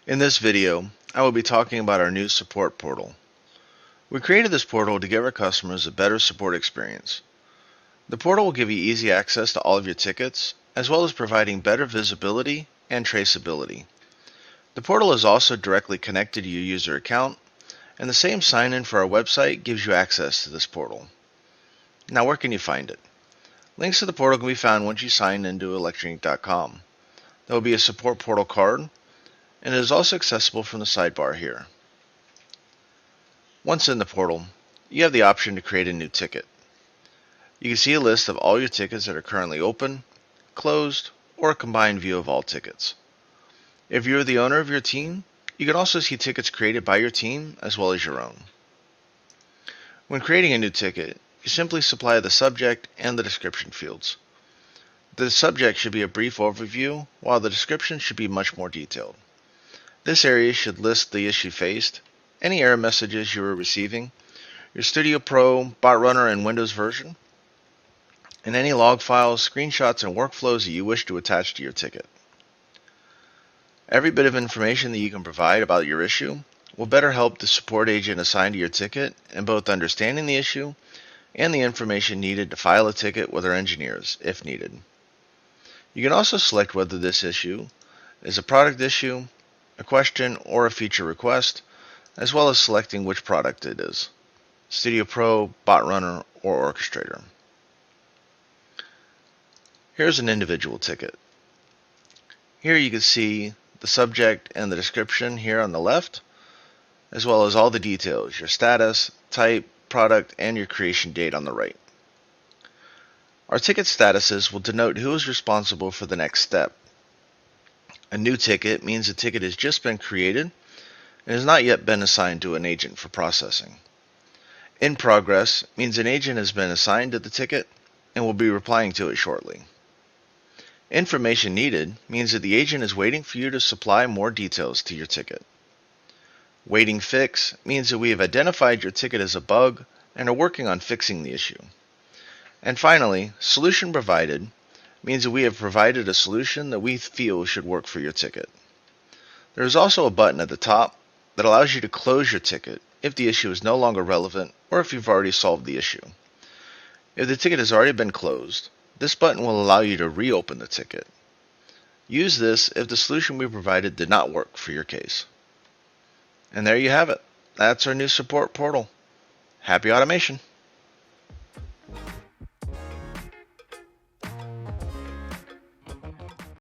In this video, I will be talking about our new support portal. We created this portal to give our customers a better support experience. The portal will give you easy access to all of your tickets, as well as providing better visibility and traceability. The portal is also directly connected to your user account, and the same sign-in for our website gives you access to this portal. Now, where can you find it? Links to the portal can be found once you sign into ElectroNeek.com. There will be a support portal card, and it is also accessible from the sidebar here. Once in the portal, you have the option to create a new ticket. You can see a list of all your tickets that are currently open, closed, or a combined view of all tickets. If you're the owner of your team, you can also see tickets created by your team as well as your own. When creating a new ticket, you simply supply the subject and the description fields. The subject should be a brief overview, while the description should be much more detailed. This area should list the issue faced, any error messages you were receiving, your Studio Pro, Bot Runner, and Windows version, and any log files, screenshots, and workflows that you wish to attach to your ticket. Every bit of information that you can provide about your issue will better help the support agent assigned to your ticket in both understanding the issue and the information needed to file a ticket with our engineers, if needed. You can also select whether this issue is a product issue, a question, or a feature request, as well as selecting which product it is: Studio Pro, Bot Runner, or Orchestrator. Here's an individual ticket. Here you can see the subject and the description here on the left, as well as all the details, your status, type, product, and your creation date on the right. Our ticket statuses will denote who is responsible for the next step. A new ticket means the ticket has just been created and has not yet been assigned to an agent for processing. In progress means an agent has been assigned to the ticket and will be replying to it shortly. Information needed means that the agent is waiting for you to supply more details to your ticket. Waiting fix means that we have identified your ticket as a bug and are working on fixing the issue. And finally, solution provided means that we have provided a solution that we feel should work for your ticket. There is also a button at the top that allows you to close your ticket if the issue is no longer relevant or if you've already solved the issue. If the ticket has already been closed, this button will allow you to reopen the ticket. Use this if the solution we provided did not work for your case. And there you have it. That's our new support portal. Happy automation!